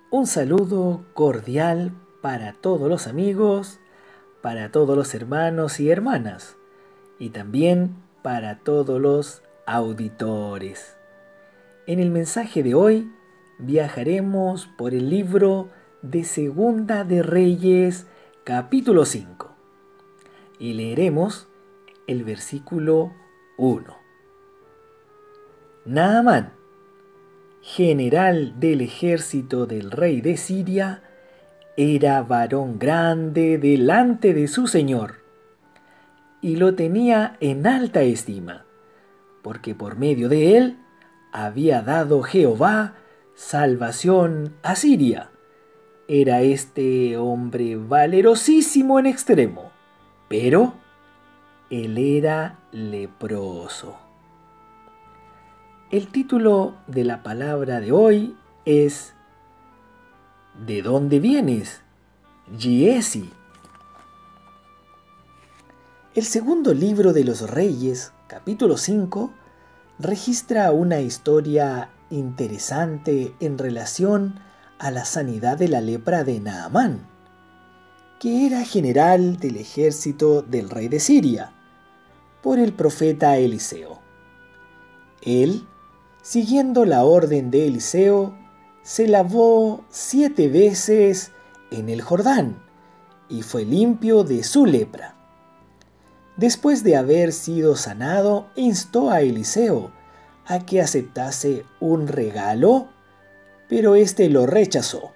Un saludo cordial para todos los amigos, para todos los hermanos y hermanas, y también para todos los auditores. En el mensaje de hoy viajaremos por el libro de Segunda de Reyes, capítulo 5, y leeremos el versículo 1. Naamán, general del ejército del rey de Siria, era varón grande delante de su señor, y lo tenía en alta estima, porque por medio de él había dado Jehová salvación a Siria. Era este hombre valerosísimo en extremo, pero él era leproso. El título de la palabra de hoy es ¿De dónde vienes, Giesi? El segundo libro de los Reyes, capítulo 5, registra una historia interesante en relación a la sanidad de la lepra de Naamán, que era general del ejército del rey de Siria, por el profeta Eliseo. Él, siguiendo la orden de Eliseo, se lavó 7 veces en el Jordán y fue limpio de su lepra. Después de haber sido sanado, instó a Eliseo a que aceptase un regalo, pero éste lo rechazó.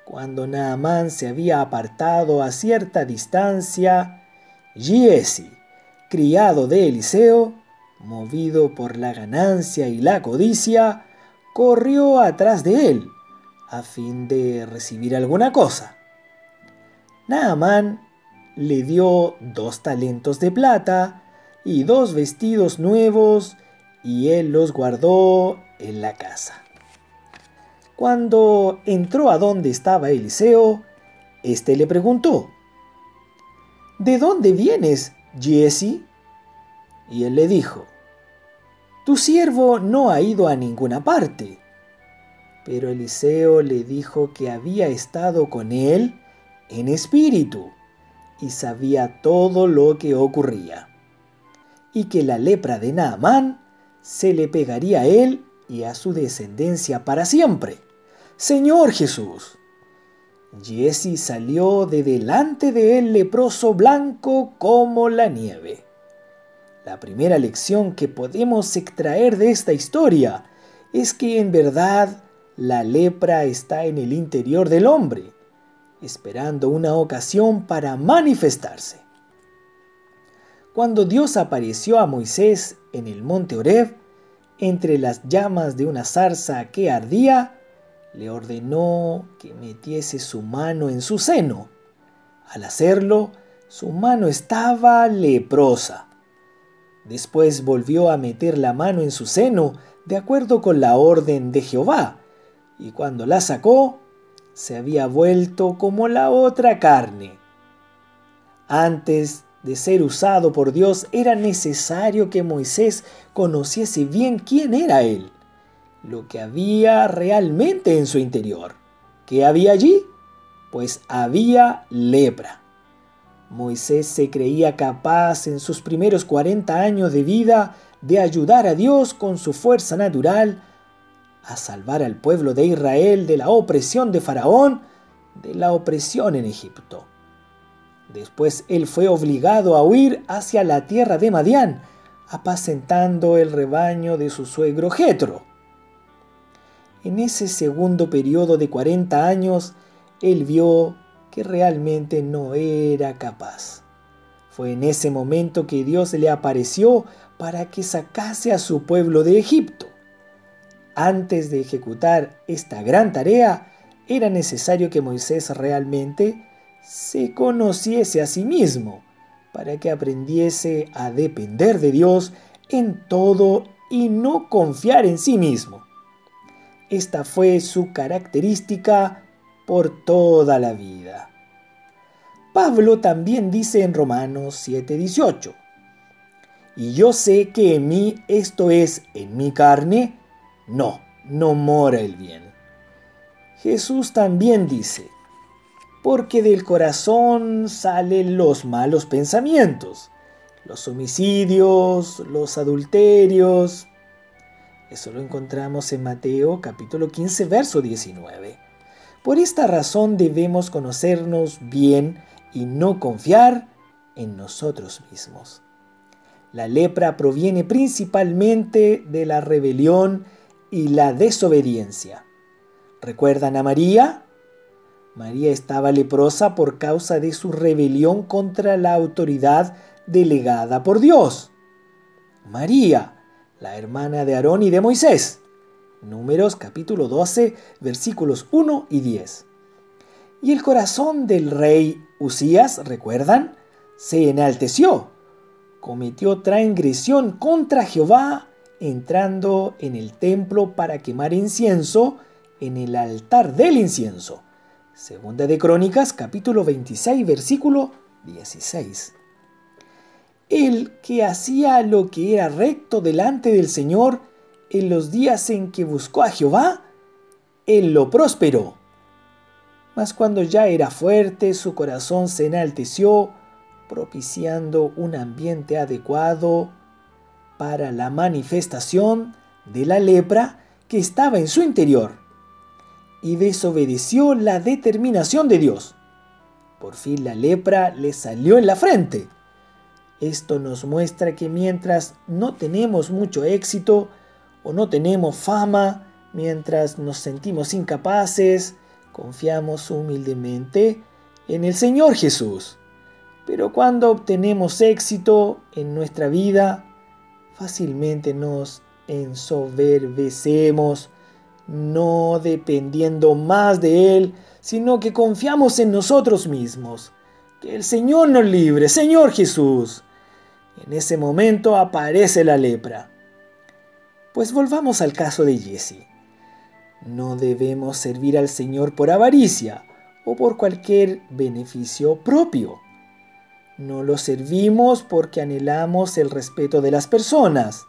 Cuando Naamán se había apartado a cierta distancia, Giesi, criado de Eliseo, movido por la ganancia y la codicia, corrió atrás de él, a fin de recibir alguna cosa. Naamán le dio 2 talentos de plata y 2 vestidos nuevos, y él los guardó en la casa. Cuando entró a donde estaba Eliseo, éste le preguntó: ¿De dónde vienes, Giesi? Y él le dijo: Tu siervo no ha ido a ninguna parte. Pero Eliseo le dijo que había estado con él en espíritu y sabía todo lo que ocurría, y que la lepra de Naamán se le pegaría a él y a su descendencia para siempre. Señor Jesús. Giesi salió de delante de él leproso, blanco como la nieve. La primera lección que podemos extraer de esta historia es que en verdad la lepra está en el interior del hombre, esperando una ocasión para manifestarse. Cuando Dios apareció a Moisés en el monte Horeb, entre las llamas de una zarza que ardía, le ordenó que metiese su mano en su seno. Al hacerlo, su mano estaba leprosa. Después volvió a meter la mano en su seno, de acuerdo con la orden de Jehová, y cuando la sacó, se había vuelto como la otra carne. Antes de ser usado por Dios, era necesario que Moisés conociese bien quién era él, lo que había realmente en su interior. ¿Qué había allí? Pues había lepra. Moisés se creía capaz en sus primeros 40 años de vida de ayudar a Dios con su fuerza natural a salvar al pueblo de Israel de la opresión de Faraón, de la opresión en Egipto. Después él fue obligado a huir hacia la tierra de Madián, apacentando el rebaño de su suegro Jetro. En ese segundo periodo de 40 años, él vio que realmente no era capaz. Fue en ese momento que Dios le apareció para que sacase a su pueblo de Egipto. Antes de ejecutar esta gran tarea, era necesario que Moisés realmente se conociese a sí mismo, para que aprendiese a depender de Dios en todo y no confiar en sí mismo. Esta fue su característica por toda la vida. Pablo también dice en Romanos 7:18: Y yo sé que en mí, esto es, en mi carne, no mora el bien. Jesús también dice, porque del corazón salen los malos pensamientos, los homicidios, los adulterios. Eso lo encontramos en Mateo capítulo 15, verso 19. Por esta razón debemos conocernos bien y no confiar en nosotros mismos. La lepra proviene principalmente de la rebelión y la desobediencia. ¿Recuerdan a María? María estaba leprosa por causa de su rebelión contra la autoridad delegada por Dios. María, la hermana de Aarón y de Moisés. Números capítulo 12, versículos 1 y 10. Y el corazón del rey Usías, ¿recuerdan? Se enalteció. Cometió transgresión contra Jehová, entrando en el templo para quemar incienso en el altar del incienso. Segunda de Crónicas, capítulo 26, versículo 16. El que hacía lo que era recto delante del Señor en los días en que buscó a Jehová, él lo prosperó. Mas cuando ya era fuerte, su corazón se enalteció, propiciando un ambiente adecuado para la manifestación de la lepra que estaba en su interior, y desobedeció la determinación de Dios. Por fin la lepra le salió en la frente. Esto nos muestra que mientras no tenemos mucho éxito o no tenemos fama, mientras nos sentimos incapaces, confiamos humildemente en el Señor Jesús. Pero cuando obtenemos éxito en nuestra vida, fácilmente nos ensoberbecemos, no dependiendo más de Él, sino que confiamos en nosotros mismos. Que el Señor nos libre, Señor Jesús. En ese momento aparece la lepra. Pues volvamos al caso de Giesi. No debemos servir al Señor por avaricia o por cualquier beneficio propio. No lo servimos porque anhelamos el respeto de las personas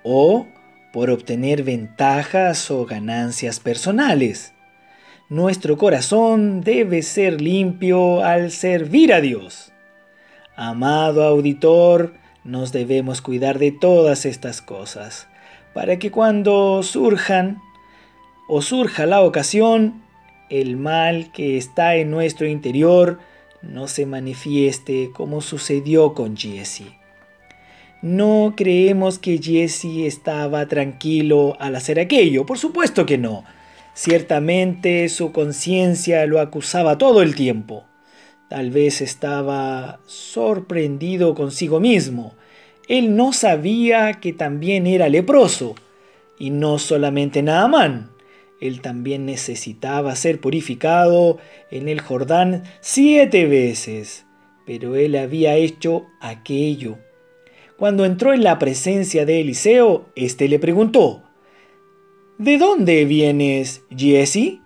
o por obtener ventajas o ganancias personales. Nuestro corazón debe ser limpio al servir a Dios. Amado auditor, nos debemos cuidar de todas estas cosas para que cuando surja la ocasión, el mal que está en nuestro interior no se manifieste como sucedió con Giesi. No creemos que Giesi estaba tranquilo al hacer aquello, por supuesto que no. Ciertamente su conciencia lo acusaba todo el tiempo. Tal vez estaba sorprendido consigo mismo. Él no sabía que también era leproso, y no solamente Naamán. Él también necesitaba ser purificado en el Jordán 7 veces, pero él había hecho aquello. Cuando entró en la presencia de Eliseo, éste le preguntó: ¿De dónde vienes, Giesi?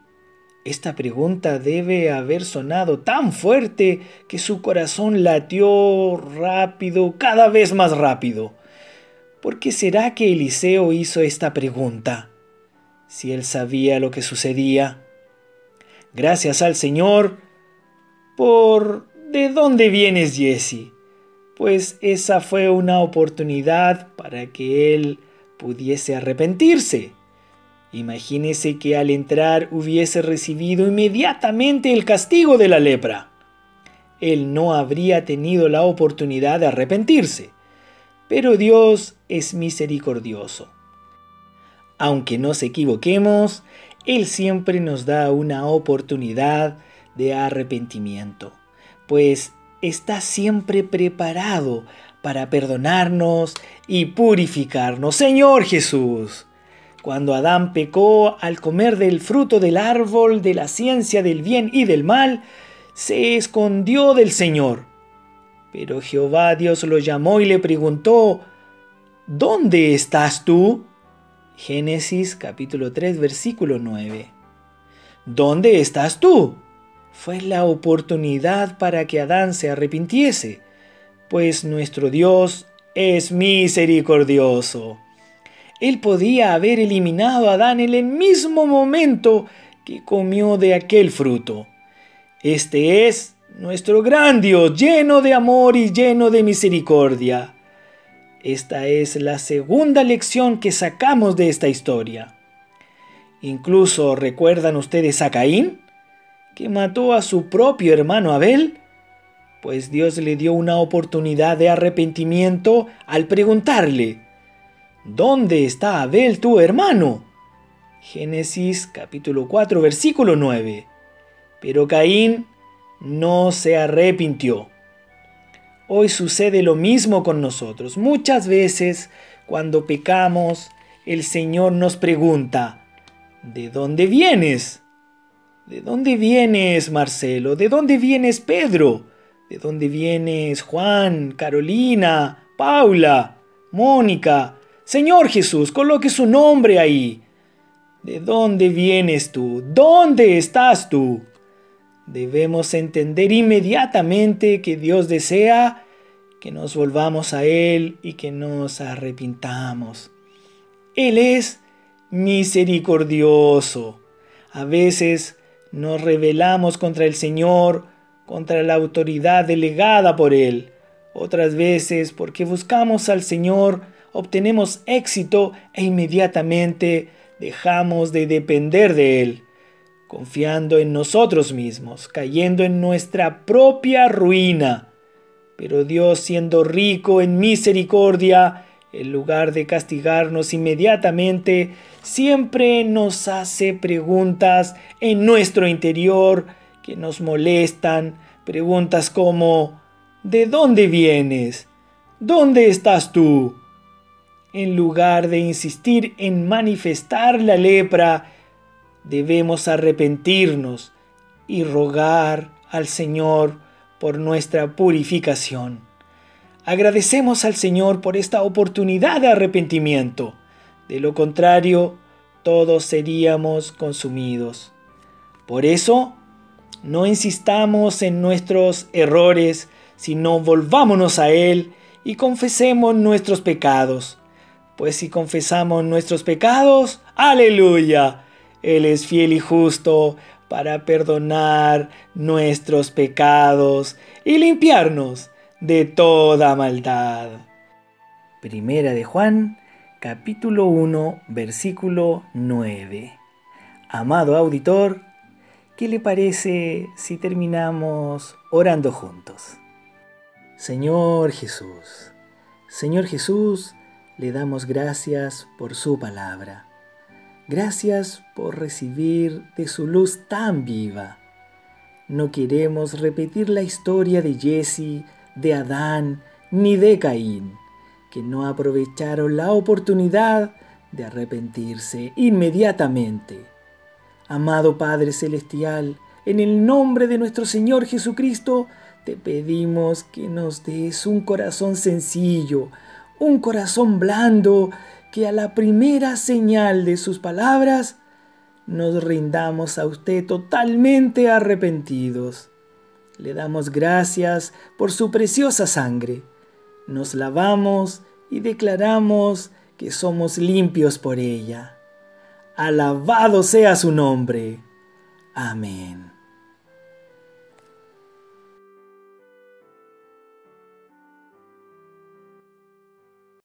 Esta pregunta debe haber sonado tan fuerte que su corazón latió rápido, cada vez más rápido. ¿Por qué será que Eliseo hizo esta pregunta? Si él sabía lo que sucedía. Gracias al Señor por ¿de dónde vienes, Giesi? Pues esa fue una oportunidad para que él pudiese arrepentirse. Imagínese que al entrar hubiese recibido inmediatamente el castigo de la lepra. Él no habría tenido la oportunidad de arrepentirse. Pero Dios es misericordioso. Aunque nos equivoquemos, Él siempre nos da una oportunidad de arrepentimiento, pues está siempre preparado para perdonarnos y purificarnos. Señor Jesús, cuando Adán pecó al comer del fruto del árbol de la ciencia del bien y del mal, se escondió del Señor. Pero Jehová Dios lo llamó y le preguntó: ¿dónde estás tú? Génesis capítulo 3, versículo 9. ¿Dónde estás tú? Fue la oportunidad para que Adán se arrepintiese, pues nuestro Dios es misericordioso. Él podía haber eliminado a Adán en el mismo momento que comió de aquel fruto. Este es nuestro gran Dios, lleno de amor y lleno de misericordia. Esta es la segunda lección que sacamos de esta historia. Incluso, ¿recuerdan ustedes a Caín, que mató a su propio hermano Abel? Pues Dios le dio una oportunidad de arrepentimiento al preguntarle: ¿dónde está Abel tu hermano? Génesis capítulo 4 versículo 9. Pero Caín no se arrepintió. Hoy sucede lo mismo con nosotros. Muchas veces cuando pecamos, el Señor nos pregunta: ¿de dónde vienes? ¿De dónde vienes, Marcelo? ¿De dónde vienes, Pedro? ¿De dónde vienes, Juan, Carolina, Paula, Mónica? Señor Jesús, coloque su nombre ahí. ¿De dónde vienes tú? ¿Dónde estás tú? Debemos entender inmediatamente que Dios desea que nos volvamos a Él y que nos arrepintamos. Él es misericordioso. A veces nos rebelamos contra el Señor, contra la autoridad delegada por Él. Otras veces, porque buscamos al Señor, obtenemos éxito e inmediatamente dejamos de depender de Él, confiando en nosotros mismos, cayendo en nuestra propia ruina. Pero Dios, siendo rico en misericordia, en lugar de castigarnos inmediatamente, siempre nos hace preguntas en nuestro interior que nos molestan, preguntas como: ¿de dónde vienes? ¿Dónde estás tú? En lugar de insistir en manifestar la lepra, debemos arrepentirnos y rogar al Señor por nuestra purificación. Agradecemos al Señor por esta oportunidad de arrepentimiento. De lo contrario, todos seríamos consumidos. Por eso, no insistamos en nuestros errores, sino volvámonos a Él y confesemos nuestros pecados. Pues si confesamos nuestros pecados, ¡aleluya! Él es fiel y justo para perdonar nuestros pecados y limpiarnos de toda maldad. Primera de Juan, capítulo 1, versículo 9. Amado auditor, ¿qué le parece si terminamos orando juntos? Señor Jesús, le damos gracias por su palabra. Gracias por recibir de su luz tan viva. No queremos repetir la historia de Jesse, de Adán, ni de Caín, que no aprovecharon la oportunidad de arrepentirse inmediatamente. Amado Padre Celestial, en el nombre de nuestro Señor Jesucristo, te pedimos que nos des un corazón sencillo, un corazón blando, que a la primera señal de sus palabras nos rindamos a usted totalmente arrepentidos. Le damos gracias por su preciosa sangre. Nos lavamos y declaramos que somos limpios por ella. Alabado sea su nombre. Amén.